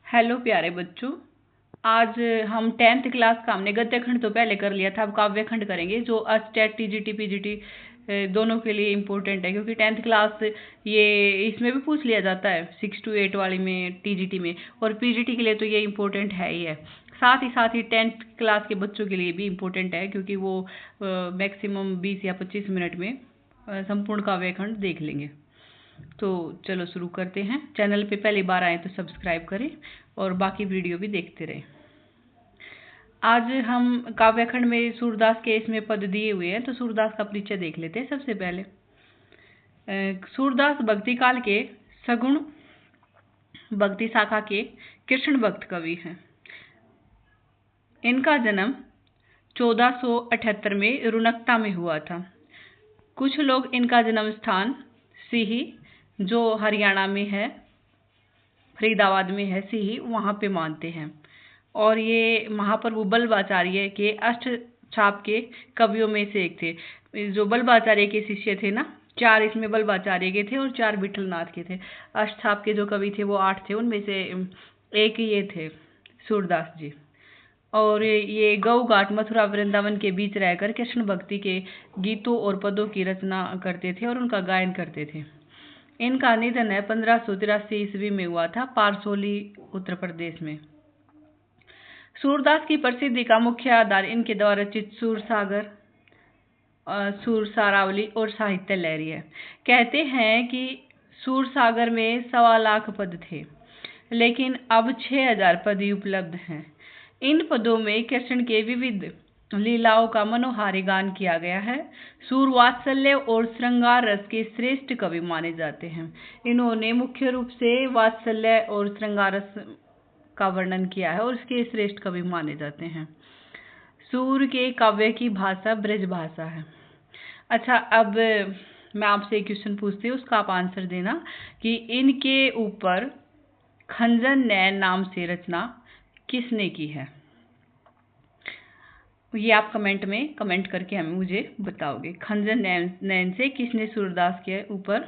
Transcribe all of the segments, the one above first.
Hello प्यारे बच्चों। आज हम 10th क्लास का हमने गद्य खंड तो पहले कर लिया था, अब काव्य खंड करेंगे जो स्टेट टीजीटी पीजीटी दोनों के लिए इम्पोर्टेंट है, क्योंकि 10th क्लास ये इसमें भी पूछ लिया जाता है 6 to 8 वाली में, टीजीटी में, और पीजीटी के लिए तो ये इम्पोर्टेंट है ही है। साथ ही 10th क्लास के बच्चों के लिए भी इम्पोर्टेंट है, क्योंकि वो मैक्सिमम 20 या 25 मिनट में संपूर्ण काव्य खंड देख लेंगे। तो चलो शुरू करते हैं। चैनल पे पहली बार आए तो सब्सक्राइब करें और बाकी वीडियो भी देखते रहें। आज हम काव्यखंड में सूरदास के इसमें पद दिए हुए हैं, तो सूरदास का परिचय देख लेते हैं। सबसे पहले सूरदास भक्ति काल के सगुण भक्ति शाखा के कृष्ण भक्त कवि हैं। इनका जन्म 1478 में रुनकता में हुआ था। कुछ लोग इनका जन्म स्थान सीही, जो हरियाणा में है, फरीदाबाद में है सीही, वहाँ पे मानते हैं। और ये महाप्रभु बल्लभाचार्य के अष्टछाप के कवियों में से एक थे। जो बल्लभाचार्य के शिष्य थे ना, 4 इसमें बल्लभाचार्य के थे और 4 विठलनाथ के थे। अष्टछाप के जो कवि थे वो 8 थे, उनमें से एक ये थे सूरदास जी। और ये गौ घाट मथुरा वृंदावन के बीच रहकर कृष्ण भक्ति के गीतों और पदों की रचना करते थे और उनका गायन करते थे। इनका निधन है 1583 ईस्वी में हुआ था, पारसोली उत्तर प्रदेश में। सूरदास की प्रसिद्धि का मुख्य आधार इनके द्वारा रचित सूरसागर, सूरसारावली और साहित्य लहरी है। कहते हैं कि सूरसागर में 1.25 लाख पद थे, लेकिन अब 6000 पद ही उपलब्ध हैं। इन पदों में कृष्ण के विविध लीलाओं का मनोहारी गान किया गया है। सूर वात्सल्य और श्रृंगार रस के श्रेष्ठ कवि माने जाते हैं। इन्होंने मुख्य रूप से वात्सल्य और श्रृंगार रस का वर्णन किया है और इसके श्रेष्ठ कवि माने जाते हैं। सूर के काव्य की भाषा ब्रज भाषा है। अच्छा, अब मैं आपसे एक क्वेश्चन पूछती हूँ, उसका आप आंसर देना कि इनके ऊपर खंजन नैन नाम से रचना किसने की है। ये आप कमेंट में कमेंट करके हमें मुझे बताओगे। खंजन नैन से किसने सूरदास के ऊपर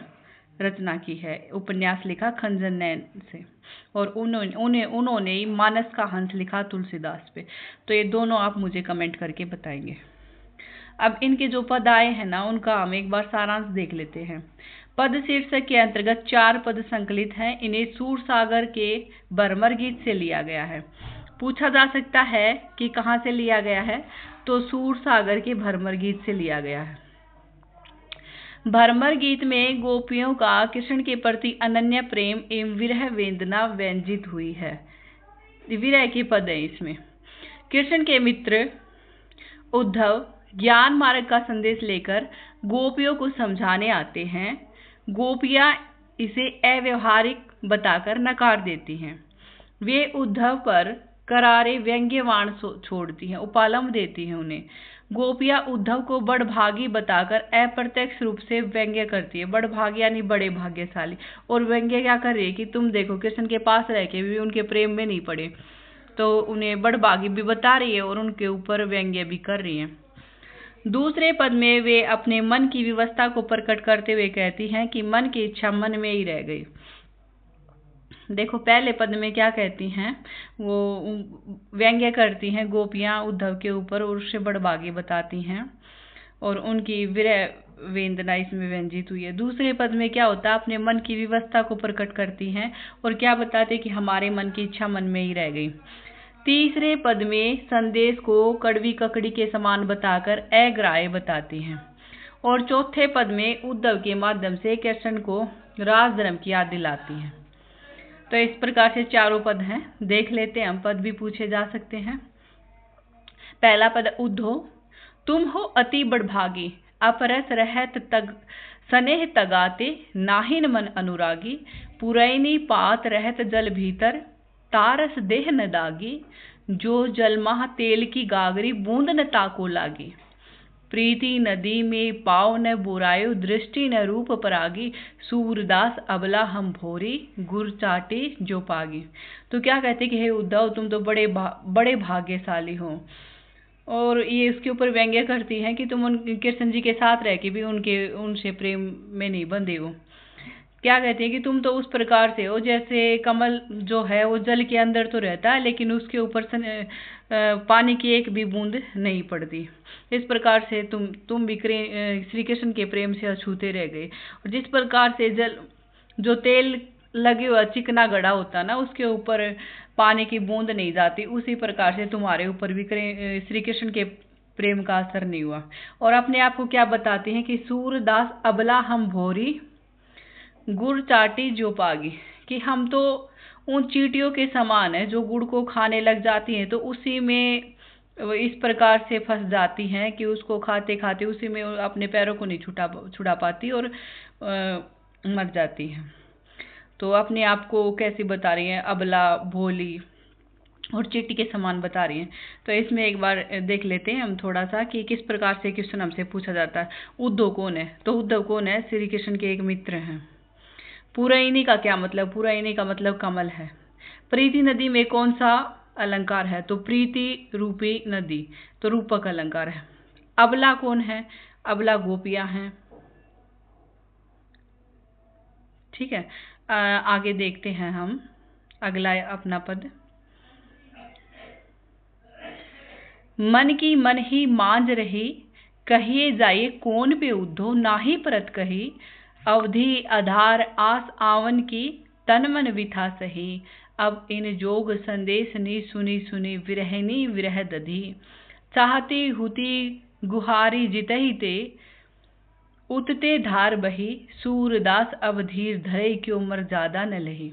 रचना की है, उपन्यास लिखा खंजन नैन से, और उन्होंने मानस का हंस लिखा तुलसीदास पे। तो ये दोनों आप मुझे कमेंट करके बताएंगे। अब इनके जो पद आए हैं ना, उनका हम एक बार सारांश देख लेते हैं। पद शीर्षक के अंतर्गत 4 पद संकलित हैं। इन्हें सूरसागर के भरमर गीत से लिया गया है। पूछा जा सकता है कि कहाँ से लिया गया है, तो सूरसागर के भरमर गीत से लिया गया है। भरमर गीत में गोपियों का कृष्ण के प्रति अनन्य प्रेम एवं विरह वेदना व्यंजित हुई है। विरह के पद है इसमें। कृष्ण के मित्र उद्धव ज्ञान मार्ग का संदेश लेकर गोपियों को समझाने आते हैं। गोपियां इसे अव्यवहारिक बताकर नकार देती हैं। वे उद्धव पर करारे व्यंग्यवाण छोड़ती हैं, उपालंब देती हैं उन्हें। गोपियां उद्धव को बड़भागी बताकर अप्रत्यक्ष रूप से व्यंग्य करती है। बड़भागी यानी बड़े भाग्यशाली। और व्यंग्य क्या कर रही है कि तुम देखो, कृष्ण के पास रह के भी उनके प्रेम में नहीं पड़े, तो उन्हें बड़भागी भी बता रही है और उनके ऊपर व्यंग्य भी कर रही है। दूसरे पद में वे अपने मन की व्यवस्था को प्रकट करते हुए कहती हैं कि मन की इच्छा मन में ही रह गई। देखो, पहले पद में क्या कहती हैं, वो व्यंग्य करती हैं गोपियां उद्धव के ऊपर और उससे बड़भागी बताती हैं और उनकी विरह वेदना इसमें व्यंजित हुई है। दूसरे पद में क्या होता है, अपने मन की व्यवस्था को प्रकट करती हैं और क्या बताते कि हमारे मन की इच्छा मन में ही रह गई। तीसरे पद में संदेश को कड़वी ककड़ी के समान बताकर अग्राह्य बताती हैं। और चौथे पद में उद्धव के माध्यम से कृष्ण को राज धर्म की याद दिलाती हैं। तो इस प्रकार से 4 पद हैं, देख लेते हैं हम। पद भी पूछे जा सकते हैं। पहला पद, उद्धो तुम हो अति बड़भागी, अपरस रहत तग स्नेह तगाते, नाहिन मन अनुरागी, पुरैनी पात रहत जल भीतर, तारस देह न दागी, जो जलमह तेल की गागरी, बूंद न ताको लागी, प्रीति नदी में पाव न बुरायो, दृष्टि न रूप परागी, सूरदास अबला हम भोरी, गुर चाटे जो पागी। तो क्या कहते कि हे उद्धव, तुम तो बड़े भाग्यशाली हो। और ये इसके ऊपर व्यंग्य करती हैं कि तुम कृष्ण जी के साथ रह के भी उनसे प्रेम में नहीं बंधे हो। क्या कहती है कि तुम तो उस प्रकार से हो जैसे कमल जो है वो जल के अंदर तो रहता है लेकिन उसके ऊपर से पानी की एक भी बूंद नहीं पड़ती। इस प्रकार से तुम भी श्री कृष्ण के प्रेम से अछूते रह गए। और जिस प्रकार से जल जो तेल लगे हुआ चिकना गड़ा होता ना उसके ऊपर पानी की बूंद नहीं जाती, उसी प्रकार से तुम्हारे ऊपर भी श्री कृष्ण के प्रेम का असर नहीं हुआ। और अपने आप को क्या बताते हैं कि सूरदास अबला हम भोरी गुड़ चाटी जो पागी, कि हम तो उन चींटियों के समान है जो गुड़ को खाने लग जाती हैं तो उसी में वो इस प्रकार से फंस जाती हैं कि उसको खाते खाते उसी में अपने पैरों को नहीं छुड़ा पाती और मर जाती हैं। तो अपने आप को कैसी बता रही हैं, अबला भोली और चींटी के समान बता रही हैं। तो इसमें एक बार देख लेते हैं हम थोड़ा सा कि किस प्रकार से क्वेश्चन हमसे पूछा जाता है। उद्धव कौन है? तो उद्धव कौन है? श्री कृष्ण के एक मित्र हैं। पुरैनी का क्या मतलब? पुरैनी का मतलब कमल है। प्रीति नदी में कौन सा अलंकार है? तो प्रीति रूपी नदी, तो रूपक अलंकार है। अबला कौन है? अबला गोपियां हैं। ठीक है, आगे देखते हैं हम अगला अपना पद। मन की मन ही मांझ रही, कहिए जाइए कौन पे उद्धव, नाही परत कही, अवधि आधार आस आवन की, तन मन विथा सही, अब इन जोग संदेश नी सुनी सुनी, विरहनी विरह दधी, चाहती हुती गुहारी जितहि ते, उतते धार बही, सूरदास अब धीर धरे, क्यों मर ज्यादा न लही।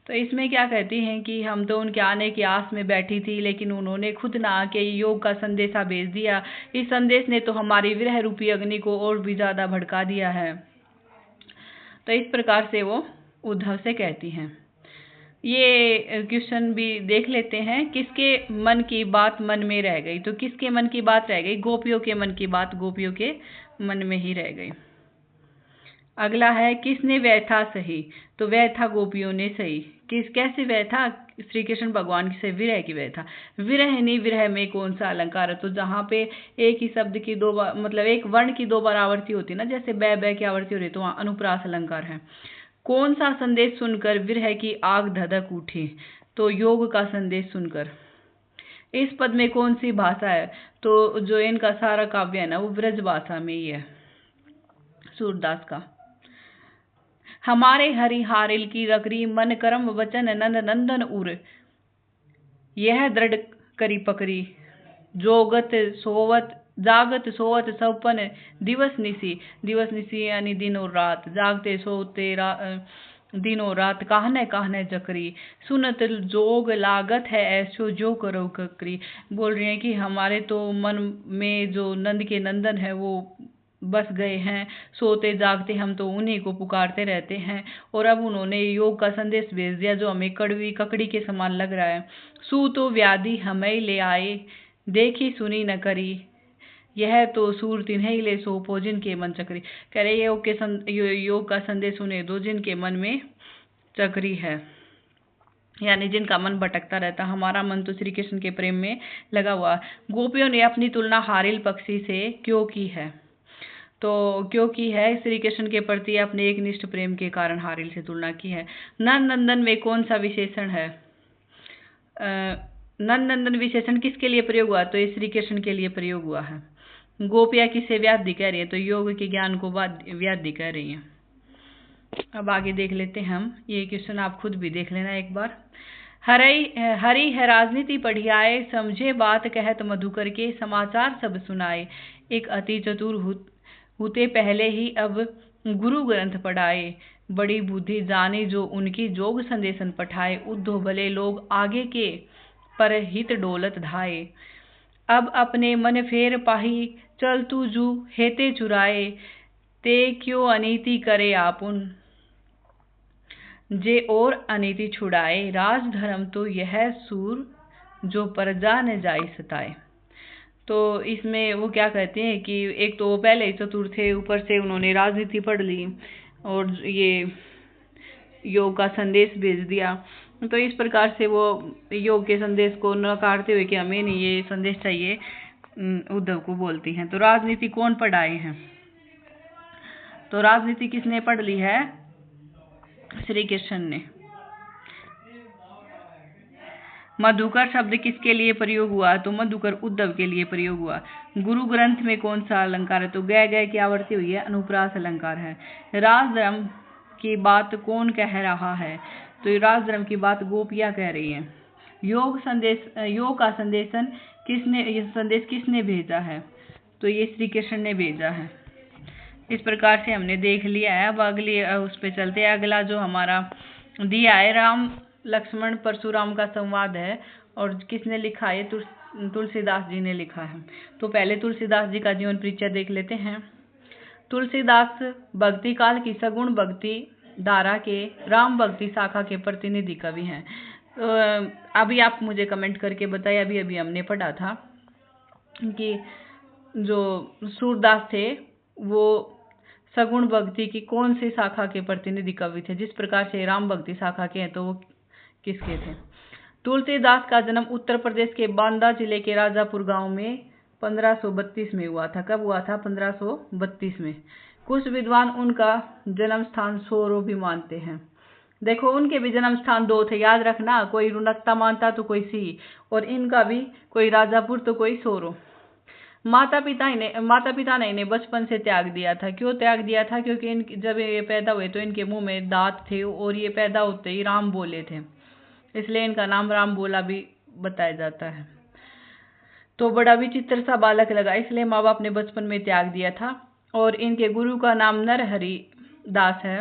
तो इसमें क्या कहती हैं कि हम तो उनके आने की आस में बैठी थी लेकिन उन्होंने खुद ना आके योग का संदेशा भेज दिया। इस संदेश ने तो हमारी विरह रूपी अग्नि को और भी ज्यादा भड़का दिया है। तो इस प्रकार से वो उद्धव से कहती हैं। ये क्वेश्चन भी देख लेते हैं, किसके मन की बात मन में रह गई? तो किसके मन की बात रह गई? गोपियों के मन की बात गोपियों के मन में ही रह गई। अगला है किसने व्यथा सही? तो व्यथा गोपियों ने सही। कैसे व्यथा? श्री कृष्ण भगवान से विरह की व्यथा। विरह नहीं, विरह में कौन सा अलंकार है? तो जहाँ पे एक ही शब्द की दो बार मतलब एक वर्ण की दो बार आवृत्ति होती है ना, जैसे बै की आवृत्ति हो रही है तो वहाँ अनुप्रास अलंकार है। कौन सा संदेश सुनकर विरह की आग धधक उठी? तो योग का संदेश सुनकर। इस पद में कौन सी भाषा है? तो जो इनका सारा काव्य है ना वो ब्रज भाषा में ही है, सूरदास का। हमारे हरिहारिल की रकरी, मन करम वचन नंद नंदन उर, यह दृढ़ करी पकड़ी, जागत सोवत सपन, दिवस निसी यानी दिन और रात, जागते सोते दिन और रात, कहने कहने जकरी, सुनत जोग लागत है ऐसो जो करो ककरी। बोल रही है कि हमारे तो मन में जो नंद के नंदन है वो बस गए हैं, सोते जागते हम तो उन्हीं को पुकारते रहते हैं और अब उन्होंने योग का संदेश भेज दिया जो हमें कड़वी ककड़ी के समान लग रहा है। सू तो व्याधि हमें ले आए, देखी सुनी न करी, यह तो सूर तिन्हें ले सोपो जिनके मन चक्री। कह रहे योग का संदेश उन्हें दो जिनके मन में चक्री है, यानी जिनका मन भटकता रहता। हमारा मन तो श्री कृष्ण के प्रेम में लगा हुआ। गोपियों ने अपनी तुलना हारिल पक्षी से क्यों की है? तो क्योंकि है श्री कृष्ण के प्रति अपने एक निष्ठ प्रेम के कारण हारिल से तुलना की है। नंद नंदन में कौन सा विशेषण है? नंद नंदन विशेषण किसके लिए प्रयोग हुआ? तो ये श्री कृष्ण के लिए प्रयोग हुआ है। गोपिया किसे व्याधि कह रही है? तो योग के ज्ञान को व्याधि कह रही है। अब आगे देख लेते हैं हम, ये क्वेश्चन आप खुद भी देख लेना एक बार। हरी है राजनीति पढ़ियाए, समझे बात कहत मधुकर के, समाचार सब सुनाए, एक अति चतुर होते पहले ही अब गुरु ग्रंथ पढ़ाए, बड़ी बुद्धि जाने जो उनकी जोग संदेशन पठाए, उद्धव भले लोग आगे के पर हित डोलत धाये, अब अपने मन फेर पाही, चल तू जू हेते चुराए, ते क्यों अनीति करे आपुन, जे और अनीति छुड़ाए, राज धर्म तो यह सूर जो प्रजा न जाई सताए। तो इसमें वो क्या कहते हैं कि एक तो वो पहले ही चतुर थे, ऊपर से उन्होंने राजनीति पढ़ ली और ये योग का संदेश भेज दिया। तो इस प्रकार से वो योग के संदेश को नकारते हुए कि हमें नहीं ये संदेश चाहिए, उद्धव को बोलती हैं। तो राजनीति कौन पढ़ाए हैं? तो राजनीति किसने पढ़ ली है? श्री कृष्ण ने। मधुकर शब्द किसके लिए प्रयोग हुआ? तो मधुकर उद्धव के लिए प्रयोग हुआ। गुरु ग्रंथ में कौन सा अलंकार है? तो गय गय की आवृत्ति हुई है, अनुप्रास अलंकार है। राजधर्म की बात कौन कह रहा है? तो ये राजधर्म की बात गोपियां कह रही हैं। योग का संदेश किसने भेजा है? तो ये श्री कृष्ण ने भेजा है। इस प्रकार से हमने देख लिया है। अब अगली उस पे चलते हैं। अगला जो हमारा दिया है, राम लक्ष्मण परशुराम का संवाद है, और किसने लिखा है? तुलसीदास जी ने लिखा है। तो पहले तुलसीदास जी का जीवन परिचय देख लेते हैं। तुलसीदास भक्ति काल की सगुण भक्ति धारा के राम भक्ति शाखा के प्रतिनिधि कवि हैं। अभी आप मुझे कमेंट करके बताइए, अभी हमने पढ़ा था कि जो सूरदास थे वो सगुण भक्ति की कौन सी शाखा के प्रतिनिधि कवि थे, जिस प्रकार से राम भक्ति शाखा के हैं तो वो किसके थे? तुलसीदास का जन्म उत्तर प्रदेश के बांदा जिले के राजापुर गांव में 1532 में हुआ था। कब हुआ था? 1532 में। कुछ विद्वान उनका जन्म स्थान सोरो भी मानते हैं। देखो, उनके भी जन्म स्थान दो थे, याद रखना, कोई रुनकता मानता तो कोई सी, और इनका भी कोई राजापुर तो कोई सोरो। माता पिता ने इन्हें बचपन से त्याग दिया था। क्यों त्याग दिया था? क्योंकि जब ये पैदा हुए तो इनके मुंह में दांत थे और ये पैदा होते ही राम बोले थे, इसलिए इनका नाम राम बोला भी बताया जाता है। तो बड़ा विचित्र सा बालक लगा, इसलिए माँ बाप ने बचपन में त्याग दिया था। और इनके गुरु का नाम नरहरि दास है।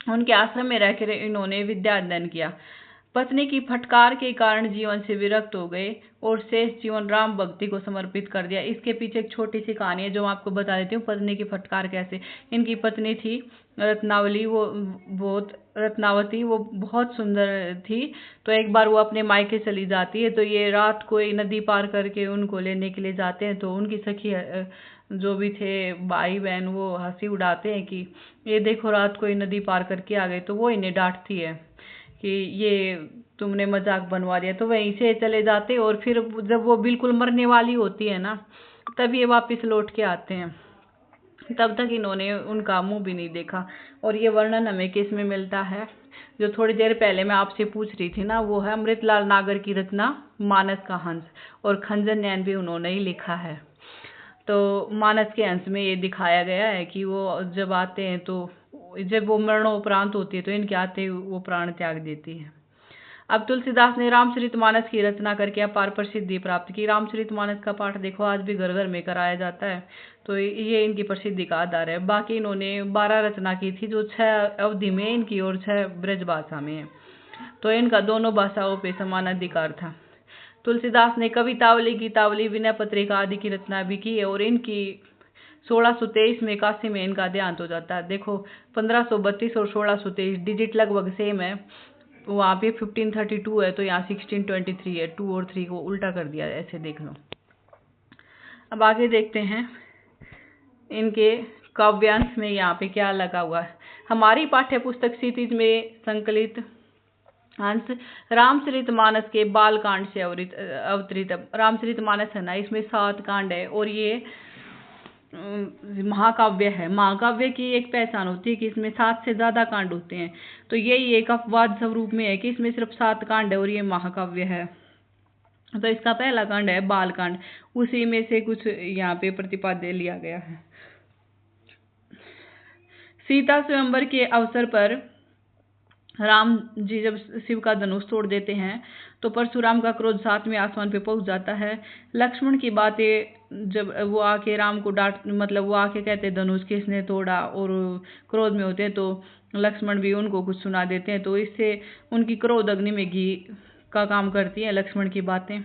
उनके आश्रम में रहकर इन्होंने विद्या अध्ययन किया। पत्नी की फटकार के कारण जीवन से विरक्त हो गए और शेष जीवन राम भक्ति को समर्पित कर दिया। इसके पीछे एक छोटी सी कहानी है जो मैं आपको बता देती हूँ। पत्नी की फटकार कैसे? इनकी पत्नी थी रत्नावती, वो बहुत सुंदर थी। तो एक बार वो अपने मायके चली जाती है, तो ये रात को नदी पार करके उनको लेने के लिए जाते हैं। तो उनकी सखी जो भी थे भाई बहन, वो हंसी उड़ाते हैं कि ये देखो रात को नदी पार करके आ गए। तो वो इन्हें डांटती है कि ये तुमने मजाक बनवा दिया। तो वहीं से चले जाते, और फिर जब वो बिल्कुल मरने वाली होती है ना, तब ये वापस लौट के आते हैं। तब तक इन्होंने उनका मुंह भी नहीं देखा। और ये वर्णन हमें किस में मिलता है? जो थोड़ी देर पहले मैं आपसे पूछ रही थी ना, वो है अमृतलाल नागर की रचना मानस का हंस, और खंजन नैन भी उन्होंने ही लिखा है। तो मानस के हंस में ये दिखाया गया है कि वो जब आते हैं, तो जब वो मरणोपरांत होती है तो इनके आते वो प्राण त्याग देती है। अब तुलसीदास ने रामचरितमानस की रचना करके अपार प्रसिद्धि प्राप्त की। रामचरितमानस का पाठ देखो आज भी घर घर में कराया जाता है, तो ये इनकी प्रसिद्धि का आधार है। बाकी इन्होंने 12 रचना की थी, जो 6 अवधि में इनकी और 6 ब्रज भाषा में है। तो इनका दोनों भाषाओं पे समान अधिकार था। तुलसीदास ने कवितावली, गीतावली, विनय पत्रिका आदि की रचना भी की है। और इनकी 1623 में काशी में इनका देहांत हो जाता है। देखो 1532 और 1623 डिजिट लगभग सेम है। वहाँ पे 1532 है, तो यहाँ 1623 है। 2 और 3 को उल्टा कर दिया, ऐसे देख लो। अब आगे देखते हैं इनके काव्यांश में यहाँ पे क्या लगा हुआ है। हमारी पाठ्य पुस्तक क्षितिज में संकलित अंश रामचरितमानस के बाल कांड से अवतरित। रामचरितमानस है ना, इसमें 7 कांड है, और ये महाकाव्य है। महाकाव्य की एक पहचान होती है कि इसमें 7 से ज्यादा कांड होते हैं। तो यही एक अपवाद स्वरूप में है कि इसमें सिर्फ 7 कांड है और ये महाकाव्य है। तो इसका पहला कांड है बाल कांड, उसी में से कुछ यहाँ पे प्रतिपाद्य लिया गया है। सीता स्वयंवर के अवसर पर राम जी जब शिव का धनुष तोड़ देते हैं, तो परशुराम का क्रोध 7वें आसमान पे पहुंच जाता है। लक्ष्मण की बातें जब वो आके राम को वो आके कहते हैं धनुष किसने तोड़ा, और क्रोध में होते हैं, तो लक्ष्मण भी उनको कुछ सुना देते हैं। तो इससे उनकी क्रोध अग्नि में घी का काम करती है लक्ष्मण की बातें।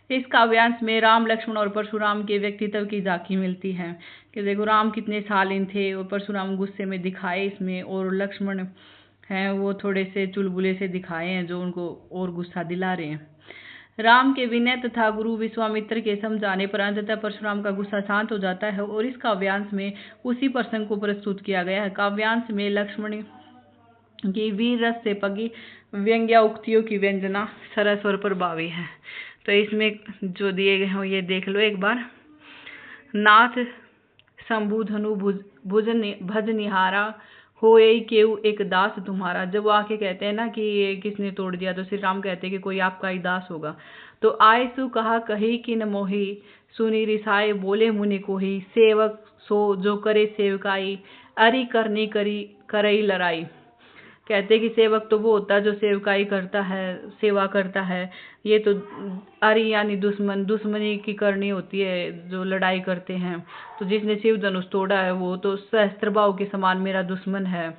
इस काव्यांश में राम, लक्ष्मण और परशुराम के व्यक्तित्व की झांकी मिलती है कि देखो राम कितने शालीन थे और परशुराम गुस्से में दिखाए इसमें, और लक्ष्मण हैं वो थोड़े से चुलबुले से दिखाए हैं जो उनको और गुस्सा दिला रहे हैं। राम के विनय तथा गुरु विश्वामित्र के समझाने पर अंततः परशुराम का गुस्सा शांत हो जाता है, और इस काव्यांश में उसी प्रसंग को प्रस्तुत किया गया है। काव्यांश में लक्ष्मण की वीर रस से पगी व्यंग्या उक्तियों की व्यंजना सरस और प्रभावी है। तो इसमें जो दिए गए हैं ये देख लो एक बार। नाथ शंभु धनु भज निहारा, होए केउ एक दास तुम्हारा। जब वो आके कहते हैं ना कि ये किसने तोड़ दिया, तो श्री राम कहते हैं कि कोई आपका ही दास होगा। तो आय सु कहा कही किन मोही, सुनी रिसाए बोले मुनि कोही। सेवक सो जो करे सेवकाई, अरि करनी करी करई लड़ाई। कहते कि सेवक तो वो होता है जो सेवकाई करता है, सेवा करता है। ये तो अरि यानी दुश्मनी की करनी होती है, जो लड़ाई करते हैं। तो जिसने शिव धनुष तोड़ा है वो तो सहस्त्रबाहु के समान मेरा दुश्मन है।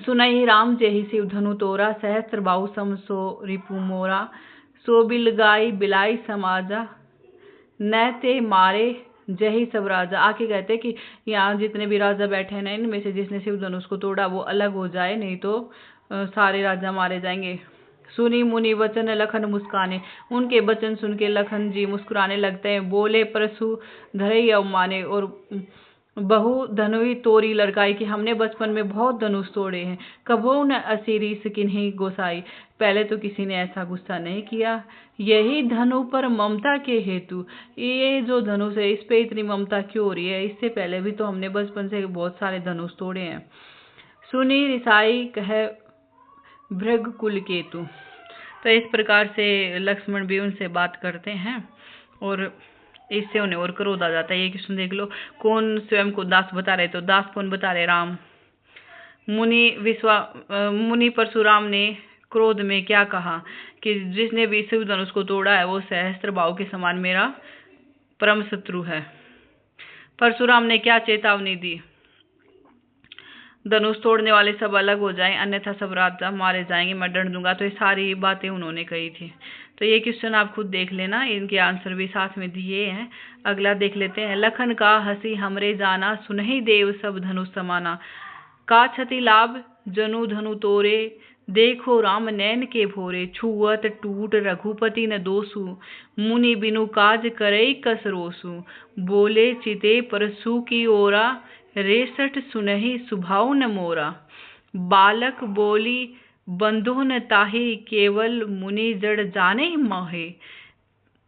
सुनहि राम जेहि शिव धनु तोरा, सहस्त्रबाहु सम सो रिपु मोरा। सो बिल गाई बिलाई समाजा, न ते मारे जय सब राजा। आके कहते कि यहाँ जितने भी राजा बैठे हैं ना, इनमें से जिसने शिव धनुष को तोड़ा वो अलग हो जाए, नहीं तो सारे राजा मारे जाएंगे। सुनी मुनि वचन लखन मुस्काने। उनके वचन सुन के लखन जी मुस्कुराने लगते हैं। बोले परसु धरई अवमाने, और बहु धनुई तोरी लड़काई कि हमने बचपन में बहुत धनुष तोड़े हैं। कबो न असीरीस किन्हीं गोसाई। पहले तो किसी ने ऐसा गुस्सा नहीं किया। यही धनु पर ममता के हेतु, ये जो धनुष है इस पे इतनी ममता क्यों हो रही है? इससे पहले भी तो हमने बचपन से बहुत सारे धनुष तोड़े हैं। सुनी रिसाई कह भृग कुल केतु। तो इस प्रकार से लक्ष्मण भी उनसे बात करते हैं और इससे उन्हें और क्रोध आ जाता है। ये कृष्ण देख लो, कौन स्वयं को दास बता रहे, तो दास कौन बता रहे? राम। मुनि परशुराम ने क्रोध में क्या कहा कि जिसने भी शिव धनुष को तोड़ा है वो सहस्त्रबाहु के समान मेरा परम शत्रु है। परशुराम ने क्या चेतावनी दी? धनुष तोड़ने वाले सब अलग हो जाएं, अन्यथा सब राजा मारे जाएंगे, मैं दंड दूंगा। तो ये सारी बातें उन्होंने कही थी। तो ये क्वेश्चन आप खुद देख लेना, इनके आंसर भी साथ में दिए हैं। अगला देख लेते हैं। लखन का हंसी हमरे जाना, सुनहि देव सब धनुष समाना। का क्षति लाभ जनु धनु तोरे, देखो राम नैन के भोरे। छुअत टूट रघुपति न दोसु, मुनि बिनु काज करई कस रोसु। बोले चिते परसु की ओरा, रेसठ सुनहि सुभाव न मोरा। बालक बोली बंधु न ताहि, केवल मुनि जड़ जाने मोहे।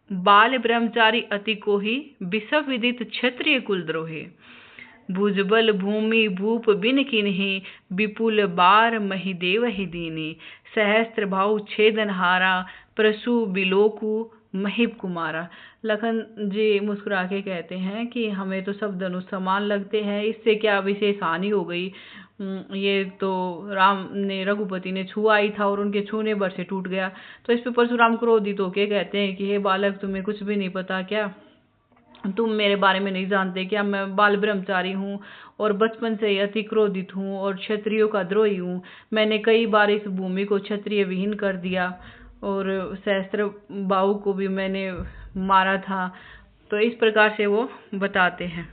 बाल ब्रह्मचारी अति कोहि, बिसव विदित क्षत्रिय कुल द्रोहे। भुजबल भूमि भूप बिन किन्हि, विपुल बार मही देव ही दीनी। सहस्त्र भाव छेदन हारा, प्रसु बिलोकु महिप कुमारा। लखन जी मुस्कुरा के कहते हैं कि हमें तो सब धनुष समान लगते हैं, इससे क्या विशेष हानि हो गई? ये तो राम ने रघुपति ने छुआ ही था और उनके छूने भर से टूट गया। तो इस पे परशुराम क्रोधित होके कहते हैं कि हे बालक, तुम्हें कुछ भी नहीं पता क्या? तुम मेरे बारे में नहीं जानते क्या? मैं बाल ब्रह्मचारी हूँ और बचपन से ही अति क्रोधित हूँ और क्षत्रियों का द्रोही हूँ। मैंने कई बार इस भूमि को क्षत्रिय विहीन कर दिया और सहस्त्र बाहु को भी मैंने मारा था। तो इस प्रकार से वो बताते हैं।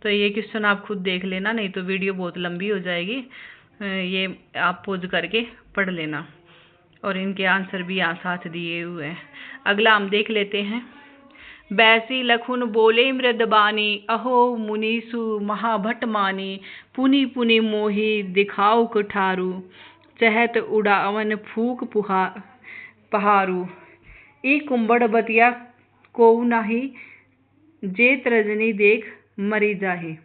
तो ये क्वेश्चन आप खुद देख लेना, नहीं तो वीडियो बहुत लंबी हो जाएगी। ये आप पॉज करके पढ़ लेना और इनके आंसर भी यहाँ साथ दिए हुए हैं। अगला हम देख लेते हैं। बैसी लखुन बोले मृदबानी, अहो मुनीसु महाभट मानी। पुनि पुनि मोहि दिखाओ कुठारू, चहत उड़ावन फूक पहारू। ई कुंबड़ बतिया को नाही, जेत रजनी देख मरी जाही।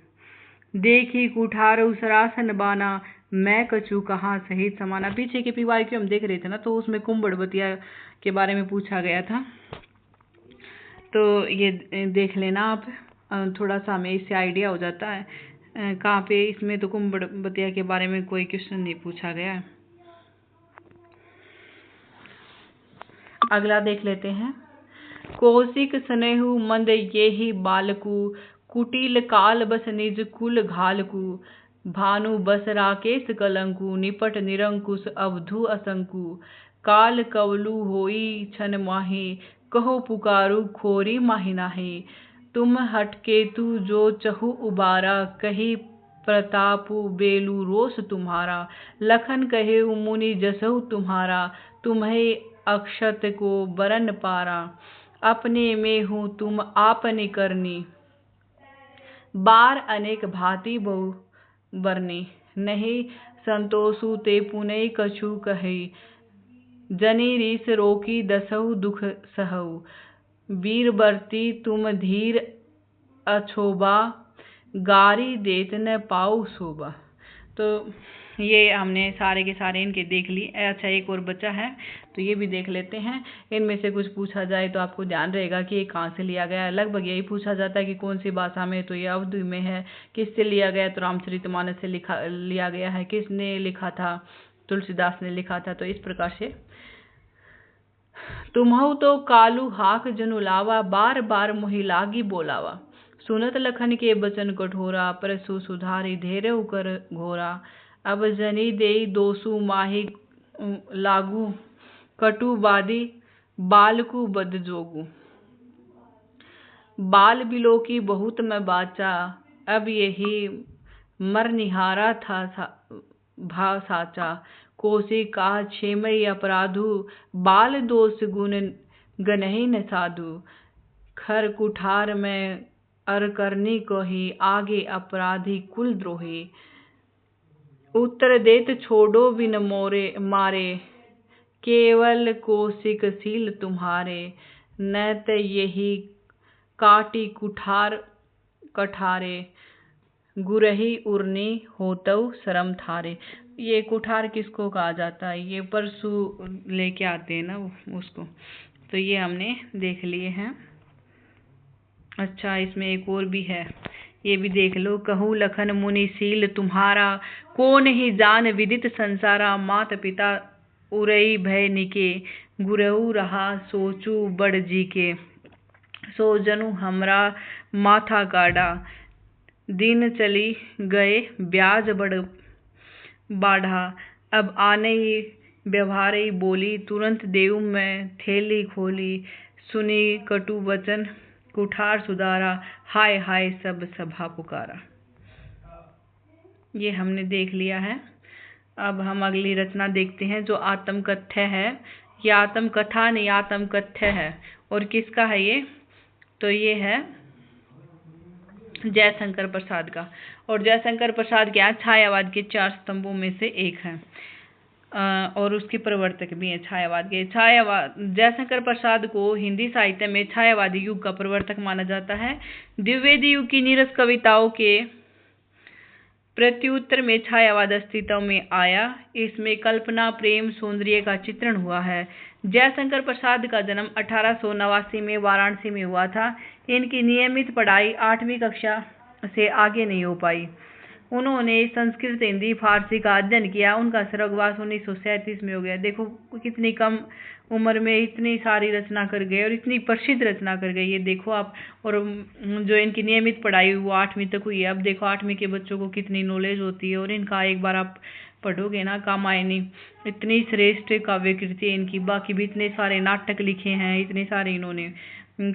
देखी कुठारू सरासन बाना, मैं कछु कहाँ सहित समाना। पीछे के पीवाई को हम देख रहे थे ना, तो उसमें कुंबड़ बतिया के बारे में पूछा गया था। तो ये देख लेना आप, थोड़ा सा हमें इससे आइडिया हो जाता है कहाँ पे। इसमें तो कुंबड़ बतिया के बारे में कोई क्वेश्चन नहीं पूछा गया है। अगला देख लेते हैं। कौशिक स्नेहु मंद ये ही बालकु, कुटिल काल बस निज कुल घालकु। भानु बस राकेश कलंकु, निपट निरंकुश अवधु असंकु। काल कवलु होई छन माही, कहो पुकारु खोरी माही नाही। तुम हटकेतु जो चहु उबारा, कही प्रतापु बेलु रोष तुम्हारा। लखन कहे मुनि जसहु तुम्हारा, तुम्हें अक्षत को बरन पारा। अपने में हूँ तुम आपने करनी, बार अनेक भांति बहु बरनी। नहीं संतोषु ते पुनः कछु कही, जनी रीस रोकी दसहु दुख सहु। वीर बरती तुम धीर अछोबा, गारी देत न पाऊ शोभा। तो ये हमने सारे के सारे इनके देख लिए। अच्छा, एक और बचा है तो ये भी देख लेते हैं। इनमें से कुछ पूछा जाए तो आपको ध्यान रहेगा कि ये कहाँ से लिया गया है। लगभग यही पूछा जाता है कि कौन सी भाषा में, तो ये अवध में है। किससे लिया गया, तो रामचरितमानस से लिया गया है। किसने लिखा था, तुलसीदास ने लिखा था। तो इस प्रकार से तुम्हु तो कालू हाक जनु लावा, बार बार मोहि लागी बोलावा। सुनत लखन के बचन कठोरा, परसु सुधारी धेरउ कर घोरा। अब जनी देई दोसु माही लागू, कटु बादी बालकु बद जोगू। बाल बिलोकी बहुत मैं बाचा, अब यही मर निहारा था भाव साचा। कोसी का क्षेमई अपराधु, बाल दोष गुण गनहि न साधु। खर कुठार में अर करनी कही, आगे अपराधी कुल द्रोही। उत्तर देत छोड़ो बिन मोरे मारे, केवल कोशिक सील तुम्हारे। न त यही काटी कुठार कठारे, गुरही उर्नी होतौ शरम थारे। ये कुठार किसको कहा जाता है, ये परसु लेके आते हैं ना उसको। तो ये हमने देख लिए हैं। अच्छा, इसमें एक और भी है, ये भी देख लो। कहूँ लखन मुनि सील तुम्हारा, कौन ही जान विदित संसारा। मात पिता उरई भय निके, गुरहु रहा सोचू बड़ जी के। सो जनु हमरा माथा काढ़ा, दिन चली गए ब्याज बड़ बाढ़ा। अब आने ही व्यवहारी बोली, तुरंत देव में थैली खोली। सुनी कटु वचन कुठार सुधारा, हाय हाय सब सभा पुकारा। ये हमने देख लिया है। अब हम अगली रचना देखते हैं जो आत्मकथ्य है। ये आत्मकथा नहीं, आत्मकथ्य है। और किसका है ये, तो ये है जयशंकर प्रसाद का। और जयशंकर प्रसाद क्या, छायावाद के 4 स्तंभों में से एक है और उसके प्रवर्तक भी हैं छायावाद के। जयशंकर प्रसाद को हिंदी साहित्य में छायावादी युग का प्रवर्तक माना जाता है। द्विवेदी युग की नीरस कविताओं के प्रत्युत्तर में छायावाद अस्तित्व में आया। इसमें कल्पना, प्रेम, सौंदर्य का चित्रण हुआ है। जयशंकर प्रसाद का जन्म 1889 में वाराणसी में हुआ था। इनकी नियमित पढ़ाई 8वीं कक्षा से आगे नहीं हो पाई। उन्होंने संस्कृत, हिंदी, फारसी का अध्ययन किया। उनका स्वर्गवास 1937 में हो गया। देखो कितनी कम उम्र में इतनी सारी रचना कर गए और इतनी प्रसिद्ध रचना कर गए, ये देखो आप। और जो इनकी नियमित पढ़ाई वो 8वीं तक हुई है। अब देखो 8वीं के बच्चों को कितनी नॉलेज होती है। और इनका एक बार आप पढ़ोगे ना, कामायनी, इतनी श्रेष्ठ काव्य कृति है इनकी। बाकी भी इतने सारे नाटक लिखे हैं, इतने सारे इन्होंने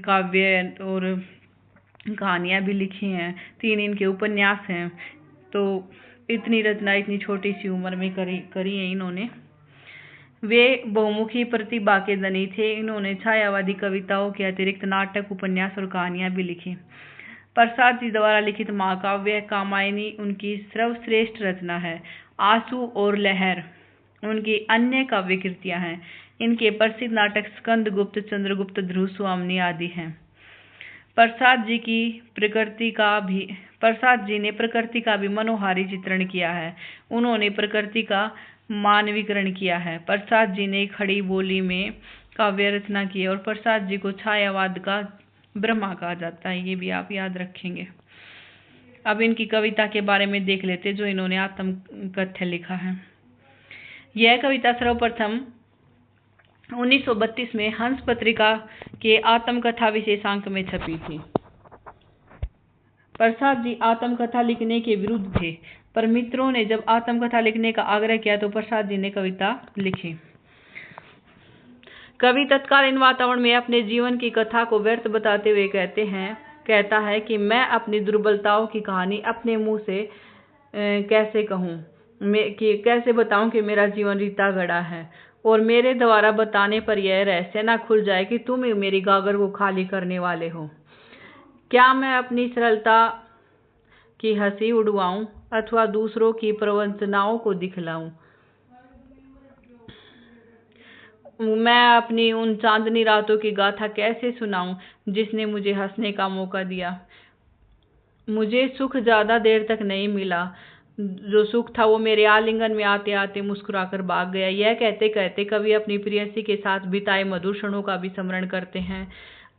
काव्य और कहानियाँ भी लिखी हैं। 3 इनके उपन्यास हैं। तो इतनी रचना इतनी छोटी सी उम्र में करी है इन्होंने। वे बहुमुखी प्रतिभा के धनी थे। इन्होंने छायावादी कविताओं के अतिरिक्त नाटक, उपन्यास और कहानियां भी लिखी। प्रसाद जी द्वारा लिखित महाकाव्य कामायनी उनकी सर्वश्रेष्ठ रचना है। आंसू और लहर उनकी अन्य काव्य कृतियां हैं। इनके प्रसिद्ध नाटक स्कंदगुप्त, चंद्रगुप्त, ध्रुव स्वामिनी आदि हैं। प्रसाद जी ने प्रकृति का भी मनोहारी चित्रण किया है। उन्होंने प्रकृति का मानवीकरण किया है। प्रसाद जी ने खड़ी बोली में काव्य रचना की है और प्रसाद जी को छायावाद का ब्रह्मा कहा जाता है। ये भी आप याद रखेंगे। अब इनकी कविता के बारे में देख लेते जो इन्होंने आत्मकथ्य लिखा है। यह कविता सर्वप्रथम 1932 में हंस पत्रिका के आत्मकथा विशेषांक में छपी थी। प्रसाद जी आत्मकथा लिखने के विरुद्ध थे, पर मित्रों ने जब आत्मकथा लिखने का आग्रह किया तो प्रसाद जी ने कविता लिखी। कवि तत्कालीन वातावरण में अपने जीवन की कथा को व्यर्थ बताते हुए कहता है कि मैं अपनी दुर्बलताओं की कहानी अपने मुंह से कैसे कहूँ, कैसे बताऊं कि मेरा जीवन रीता गड़ा है और मेरे द्वारा बताने पर यह रहस्य न खुल जाए कि तुम मेरी गागर को खाली करने वाले हो। क्या मैं अपनी सरलता की हंसी उड़वाऊं अथवा दूसरों की प्रवंचनाओं को दिखलाऊं? मैं अपनी उन चांदनी रातों की गाथा कैसे सुनाऊं जिसने मुझे हंसने का मौका दिया? मुझे सुख ज्यादा देर तक नहीं मिला, जो सुख था वो मेरे आलिंगन में आते आते मुस्कुराकर भाग गया। यह कहते कहते कवि अपनी प्रेयसी के साथ बिताए मधुर क्षणों का भी स्मरण करते हैं।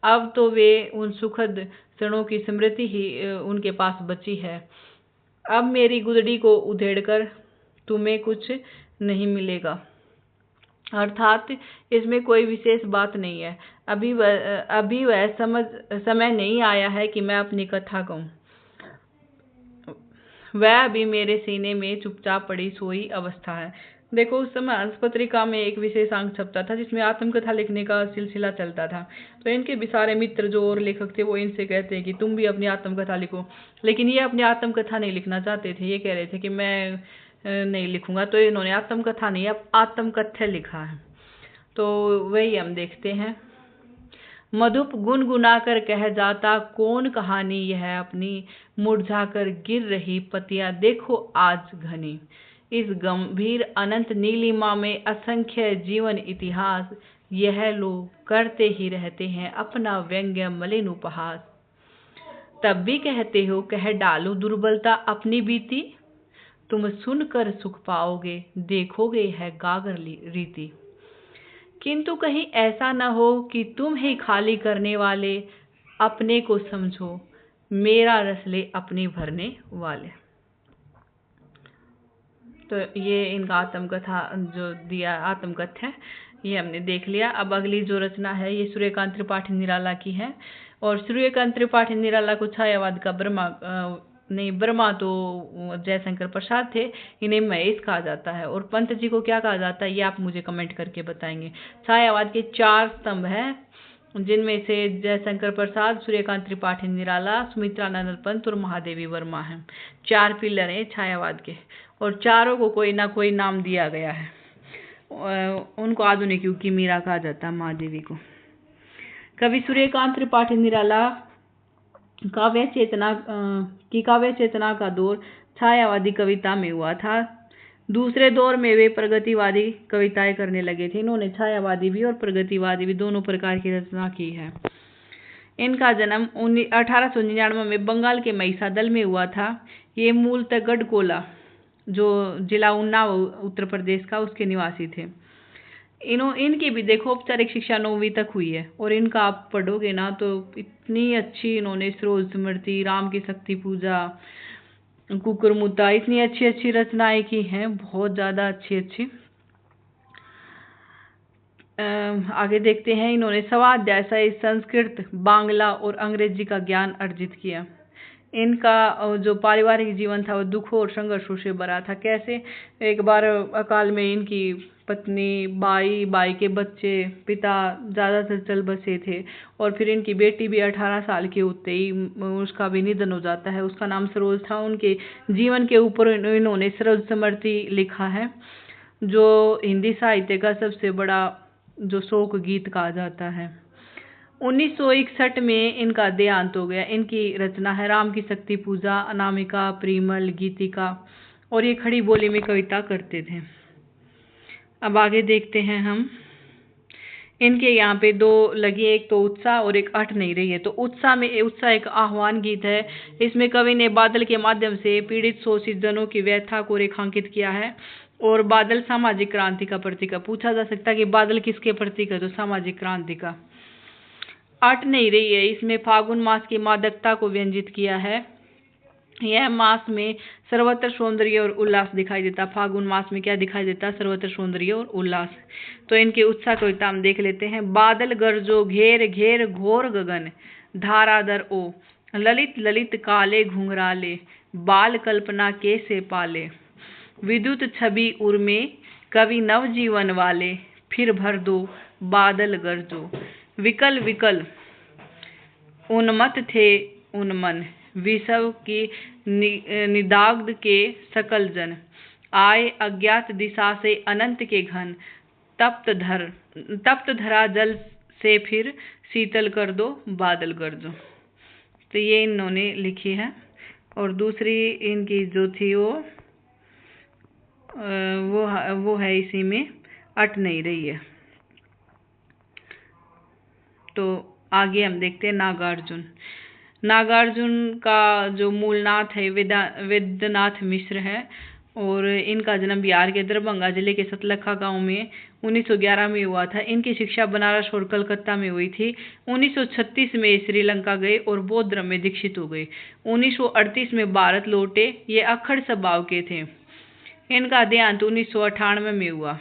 अब तो वे उन सुखद क्षणों की स्मृति ही उनके पास बची है। अब मेरी गुदड़ी को उधेड़कर तुम्हें कुछ नहीं मिलेगा। अर्थात इसमें कोई विशेष बात नहीं है। अभी वह समय नहीं आया है कि मैं अपनी कथा कहूँ। वह अभी मेरे सीने में चुपचाप पड़ी सोई अवस्था है। देखो, उस समय हंस पत्रिका में एक विशेष अंक छपता था जिसमें आत्मकथा लिखने का सिलसिला चलता था। तो इनके भी सारे मित्र जो और लेखक थे वो इनसे कहते हैं कि तुम भी अपनी आत्मकथा लिखो, लेकिन ये अपनी आत्मकथा नहीं लिखना चाहते थे। ये कह रहे थे कि मैं नहीं लिखूंगा। तो इन्होंने आत्मकथा नहीं, अब आत्मकथ्य लिखा है। तो वही हम देखते हैं। मधुप गुनगुना कर कह जाता कौन कहानी यह अपनी, मुरझाकर गिर रही पत्तियां देखो आज घनी। इस गंभीर अनंत नीलिमा में असंख्य जीवन इतिहास, यह लोग करते ही रहते हैं अपना व्यंग्य मलिन उपहास। तब भी कहते हो कह डालो दुर्बलता अपनी बीती, तुम सुनकर सुख पाओगे देखोगे है गागर रीति। किंतु कहीं ऐसा न हो कि तुम ही खाली करने वाले, अपने को समझो मेरा रस ले अपने भरने वाले। तो ये इनका आत्मकथा जो दिया आत्मकथ्य है ये हमने देख लिया। अब अगली जो रचना है ये सूर्यकांत त्रिपाठी निराला की है। और सूर्यकांत त्रिपाठी निराला को छायावाद का ब्रह्मा तो जयशंकर प्रसाद थे, इन्हें महेश कहा जाता है। और पंत जी को क्या कहा जाता है ये आप मुझे कमेंट करके बताएंगे। छायावाद के 4 स्तंभ हैं, जिनमें से जयशंकर प्रसाद, सूर्यकांत त्रिपाठी निराला, सुमित्रानंद पंत और महादेवी वर्मा हैं। 4 पिलर हैं छायावाद के, और चारों को कोई ना कोई नाम दिया गया है। उनको आधुनिक युग की मीरा कहा जाता है, महादेवी को। कवि सूर्यकांत त्रिपाठी निराला काव्य चेतना का दौर छायावादी कविता में हुआ था। दूसरे दौर में वे प्रगतिवादी कविताएं करने लगे थे। इन्होंने छायावादी भी और प्रगतिवादी भी दोनों प्रकार की रचना की है। इनका जन्म 1899 में बंगाल के महिसादल में हुआ था। ये मूलतः गढ़कोला, जो जिला उन्नाव उत्तर प्रदेश का, उसके निवासी थे। इनकी भी देखो औपचारिक शिक्षा 9वीं तक हुई है। और इनका आप पढ़ोगे ना तो इतनी अच्छी इन्होंने सरोज स्मृति, राम की शक्ति पूजा, कुकुरमुत्ता, इतनी अच्छी अच्छी रचनाएं की हैं, बहुत ज़्यादा अच्छी अच्छी। आगे देखते हैं। इन्होंने स्वाध्याय सहित संस्कृत, बांग्ला और अंग्रेजी का ज्ञान अर्जित किया। इनका जो पारिवारिक जीवन था वो दुखों और संघर्षों से भरा था। कैसे? एक बार अकाल में इनकी पत्नी, बाई के बच्चे, पिता ज़्यादातर चल बसे थे। और फिर इनकी बेटी भी 18 साल की होते ही उसका भी निधन हो जाता है। उसका नाम सरोज था। उनके जीवन के ऊपर इन्होंने सरोज स्मृति लिखा है, जो हिंदी साहित्य का सबसे बड़ा जो शोक गीत कहा जाता है। 1961 में इनका देहांत हो गया। इनकी रचना है राम की शक्ति पूजा, अनामिका, परिमल, गीतिका, और ये खड़ी बोली में कविता करते थे। अब आगे देखते हैं हम। इनके यहाँ पे 2 लगी, एक तो उत्साह और एक अट नहीं रही है। तो उत्साह एक आह्वान गीत है। इसमें कवि ने बादल के माध्यम से पीड़ित शोषित जनों की व्यथा को रेखांकित किया है। और बादल सामाजिक क्रांति का प्रतीक है। पूछा जा सकता है कि बादल किसके प्रतीक है? तो सामाजिक क्रांति का। अट नहीं रही है, इसमें फागुन मास की मादकता को व्यंजित किया है। यह मास में सर्वत्र सौंदर्य और उल्लास दिखाई देता। फागुन मास में क्या दिखाई देता? सर्वत्र सौंदर्य और उल्लास। तो इनके उत्साह कविता हम देख लेते हैं। बादल गरजो घेर घेर घोर गगन, धाराधर ओ ललित ललित काले घुंघराले, बाल कल्पना कैसे पाले, विद्युत छवि उर्मे कवि नव जीवन वाले, फिर भर दो बादल गरजो, विकल विकल उन्मत्त थे उन्मन, विषव की निदाग्ध के सकल जन, आए अज्ञात दिशा से अनंत के घन, तप्त धरा जल से फिर शीतल कर दो बादल गरजो। तो ये इन्होंने लिखी है। और दूसरी इनकी जो थी वो है इसी में अट नहीं रही है। तो आगे हम देखते हैं नागार्जुन। नागार्जुन का जो मूल नाथ है वेद्यनाथ मिश्र है और इनका जन्म बिहार के दरभंगा जिले के सतलखा गांव में 1911 में हुआ था। इनकी शिक्षा बनारस और कलकत्ता में हुई थी। 1936 में श्रीलंका गए और बौद्ध धर्म में दीक्षित हो गए। 1938 में भारत लौटे। ये अक्खड़ स्वभाव के थे। इनका देहांत 1998 में हुआ।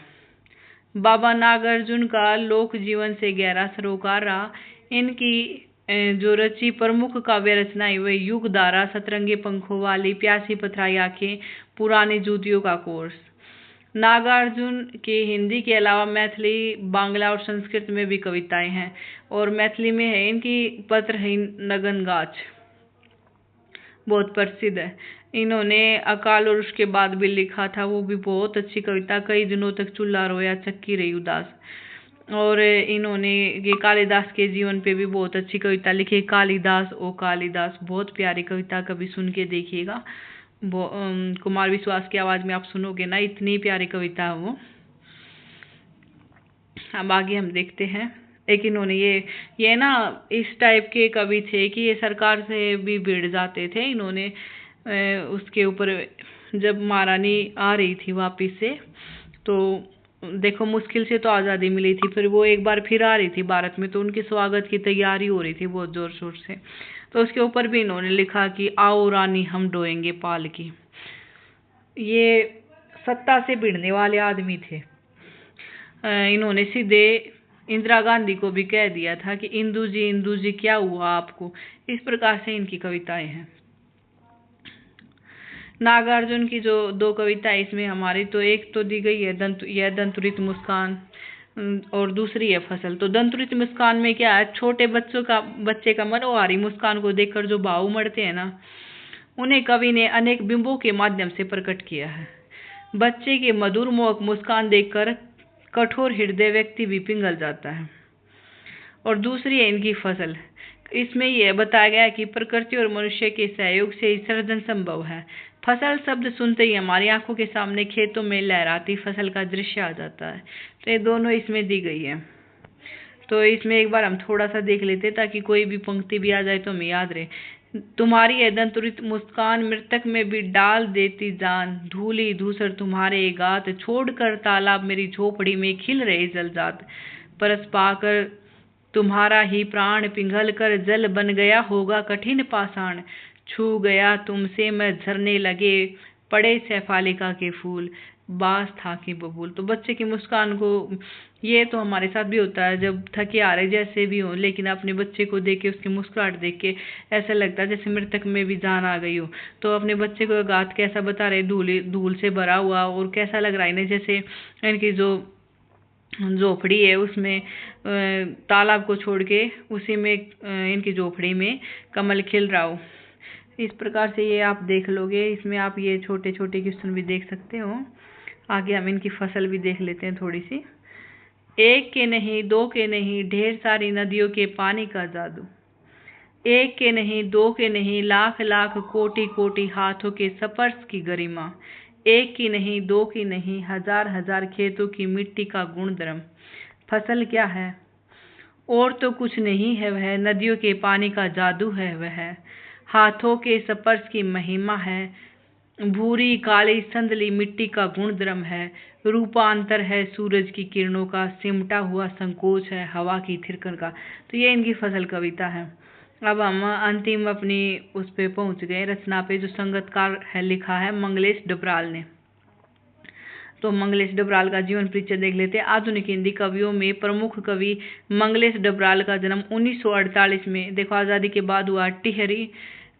बाबा नागार्जुन का लोक जीवन से गहरा सरोकार रहा। इनकी जो रची प्रमुख काव्य रचनाएं वे युगधारा, सतरंगे पंखों वाली, प्यासी पथराई आंखें, पुरानी जूतियों का कोर्स। नागार्जुन के हिंदी के अलावा मैथिली, बांग्ला और संस्कृत में भी कविताएं हैं और मैथिली में है इनकी पत्रहीन नगनगाछ, बहुत प्रसिद्ध है। इन्होंने अकाल और उसके बाद भी लिखा था, वो भी बहुत अच्छी कविता। कई दिनों तक चूल्हा रोया चक्की रही उदास। और इन्होंने ये कालिदास के जीवन पे भी बहुत अच्छी कविता लिखी। कालिदास ओ कालिदास, बहुत प्यारी कविता, कभी सुन के देखिएगा। कुमार विश्वास की आवाज में आप सुनोगे ना, इतनी प्यारी कविता है वो। अब आगे हम देखते हैं। एक इन्होंने ये ना इस टाइप के कवि थे कि ये सरकार से भी भिड़ जाते थे। इन्होंने उसके ऊपर जब महारानी आ रही थी वापिस से, तो देखो मुश्किल से तो आज़ादी मिली थी, फिर वो एक बार फिर आ रही थी भारत में, तो उनके स्वागत की तैयारी हो रही थी बहुत जोर शोर से। तो उसके ऊपर भी इन्होंने लिखा कि आओ रानी हम ढोएंगे पाल की। ये सत्ता से भिड़ने वाले आदमी थे। इन्होंने सीधे इंदिरा गांधी को भी कह दिया था कि इंदू जी क्या हुआ आपको। इस प्रकार से इनकी कविताएं हैं। नागार्जुन की जो दो कविताएं इसमें हमारी, तो एक तो दी गई है दंतुरित मुस्कान और दूसरी है फसल। तो दंतुरित मुस्कान में क्या है, छोटे बच्चे का मनोहारी मुस्कान को देखकर जो भाव उमड़ते हैं ना, उन्हें कवि ने अनेक बिंबों के माध्यम से प्रकट किया है। बच्चे के मधुर मोहक मुस्कान देखकर कठोर हृदय व्यक्ति भी पिघल जाता है। और दूसरी है इनकी फसल। इसमें यह बताया गया है कि प्रकृति और मनुष्य के सहयोग से ही सृजन संभव है। फसल शब्द सुनते ही हमारी आंखों के सामने खेतों में लहराती फसल का दृश्य आ जाता है। तो ये दोनों इसमें दी गई है। तो इसमें एक बार हम थोड़ा सा देख लेते ताकि कोई भी पंक्ति भी आ जाए तो हमें याद रहे। तुम्हारी है दंतुरित मुस्कान मृतक में भी डाल देती जान, धूली धूसर तुम्हारे गात, छोड़कर तालाब मेरी झोपड़ी में खिल रहे जलजात, परस पाकर तुम्हारा ही प्राण पिघल कर जल बन गया होगा कठिन पाषाण, छू गया तुमसे मैं झरने लगे पड़े शेफालिका के फूल, बास था कि बबूल। तो बच्चे की मुस्कान को, ये तो हमारे साथ भी होता है जब थके आ रहे जैसे भी हो, लेकिन अपने बच्चे को देख के उसकी मुस्कुराहट देख के ऐसा लगता है जैसे मृतक में भी जान आ गई हो। तो अपने बच्चे को गात कैसा बता रहे, धूल से भरा हुआ, और कैसा लग रहा है इन्हें जैसे इनकी जो झोपड़ी है उसमें तालाब को छोड़ के उसी में इनकी झोपड़ी में कमल खिल रहा हो। इस प्रकार से ये आप देख लोगे। इसमें आप ये छोटे छोटे क्वेश्चन भी देख सकते हो। आगे हम इनकी फसल भी देख लेते हैं थोड़ी सी। एक के नहीं दो के नहीं ढेर सारी नदियों के पानी का जादू, एक के नहीं दो के नहीं लाख लाख कोटि कोटि हाथों के स्पर्श की गरिमा, एक की नहीं दो की नहीं हजार हजार खेतों की मिट्टी का गुणधर्म। फसल क्या है और तो कुछ नहीं है, वह नदियों के पानी का जादू है, वह हाथों के स्पर्श की महिमा है, भूरी काली संदली मिट्टी का गुणधर्म है, रूपांतर है सूरज की किरणों का, सिमटा हुआ संकोच है हवा की थिरकन का। तो ये इनकी फसल कविता है। अब हम अंतिम अपनी उस पे पहुंच गए रचना पे, जो संगतकार है लिखा है मंगलेश डबराल ने। तो मंगलेश डबराल का जीवन परिचय देख लेते हैं। आधुनिक हिंदी कवियों में प्रमुख कवि मंगलेश डबराल का जन्म 1948 में, देखो आज़ादी के बाद हुआ, टिहरी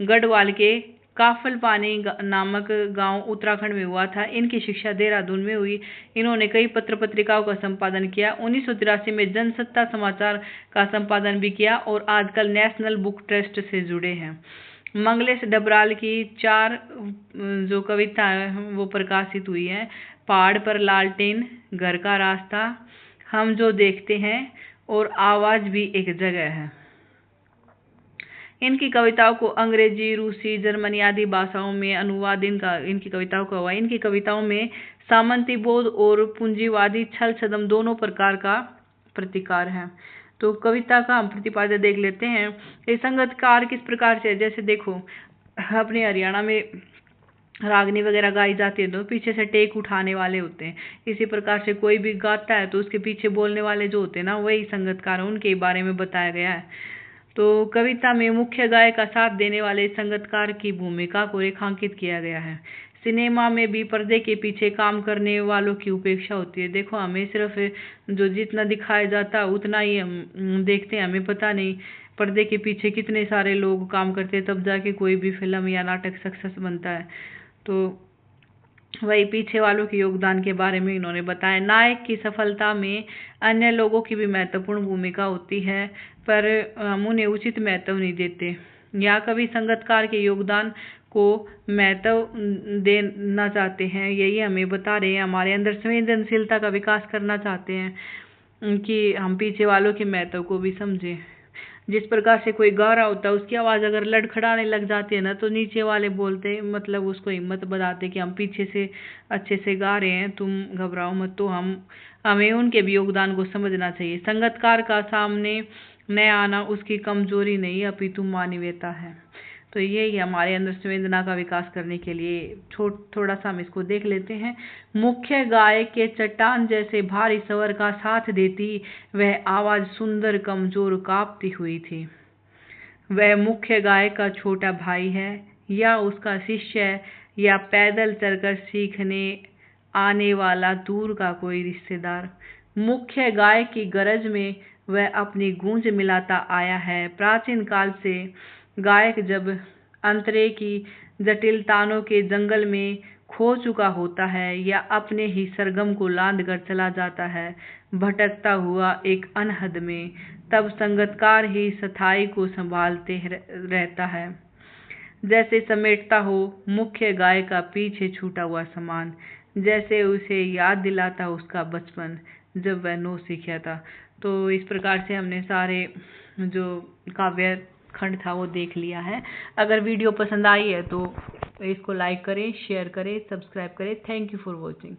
गढ़वाल के काफलपानी नामक गांव उत्तराखंड में हुआ था। इनकी शिक्षा देहरादून में हुई। इन्होंने कई पत्र पत्रिकाओं का संपादन किया। 1983 में जनसत्ता समाचार का संपादन भी किया और आजकल नेशनल बुक ट्रस्ट से जुड़े हैं। मंगलेश डबराल की 4 जो कविताएं वो प्रकाशित हुई हैं। पहाड़ पर लालटेन, घर का रास्ता, हम जो देखते हैं और आवाज भी एक जगह है। इनकी कविताओं को अंग्रेजी, रूसी, जर्मनी आदि भाषाओं में अनुवाद इनकी कविताओं का हुआ। इनकी कविताओं में सामंती बोध और पूंजीवादी छल छदम दोनों प्रकार का प्रतिकार है। तो कविता का हम प्रतिपाद्य देख लेते हैं। ये संगतकार किस प्रकार से है, जैसे देखो अपने हरियाणा में रागनी वगैरह गाई जाती है तो पीछे से टेक उठाने वाले होते हैं। इसी प्रकार से कोई भी गाता है तो उसके पीछे बोलने वाले जो होते हैं ना, वही संगतकार, उनके बारे में बताया गया है। तो कविता में मुख्य गायक का साथ देने वाले संगतकार की भूमिका को रेखांकित किया गया है। सिनेमा में भी पर्दे के पीछे काम करने वालों की उपेक्षा होती है। देखो हमें सिर्फ जो जितना दिखाया जाता है उतना ही हम देखते हैं, हमें पता नहीं पर्दे के पीछे कितने सारे लोग काम करते हैं, तब जाके कोई भी फिल्म या नाटक सक्सेस बनता है। तो वही पीछे वालों के योगदान के बारे में इन्होंने बताया। नायक की सफलता में अन्य लोगों की भी महत्वपूर्ण भूमिका होती है, पर हम उन्हें उचित महत्व नहीं देते। यहाँ कवि संगतकार के योगदान को महत्व देना चाहते हैं, यही हमें बता रहे हैं। हमारे अंदर संवेदनशीलता का विकास करना चाहते हैं कि हम पीछे वालों के महत्व को भी समझें। जिस प्रकार से कोई गा रहा होता है, उसकी आवाज़ अगर लड़खड़ाने लग जाती है ना, तो नीचे वाले बोलते मतलब उसको हिम्मत बताते कि हम पीछे से अच्छे से गा रहे हैं, तुम घबराओ मत। तो हमें उनके भी योगदान को समझना चाहिए। संगतकार का सामने न आना उसकी कमजोरी नहीं अपितु मानवीयता है। तो यही हमारे अंदर संवेदना का विकास करने के लिए थोड़ा सा हम इसको देख लेते हैं। मुख्य गायक के चट्टान जैसे भारी स्वर का साथ देती वह आवाज सुंदर कमजोर कांपती हुई थी। वह मुख्य गायक का छोटा भाई है या उसका शिष्य है या पैदल चलकर सीखने आने वाला दूर का कोई रिश्तेदार। मुख्य गायक की गरज में वह अपनी गूंज मिलाता आया है। प्राचीन काल से गायक जब अंतरे की जटिल तानों के जंगल में खो चुका होता है या अपने ही सरगम को लांद कर चला जाता है भटकता हुआ एक अनहद में, तब संगतकार ही स्थाई को संभालते रहता है, जैसे समेटता हो मुख्य गायक का पीछे छूटा हुआ सामान, जैसे उसे याद दिलाता उसका बचपन जब वह नौ सीखा था। तो इस प्रकार से हमने सारे जो काव्य खंड था वो देख लिया है। अगर वीडियो पसंद आई है तो इसको लाइक करें, शेयर करें, सब्सक्राइब करें। Thank you for watching.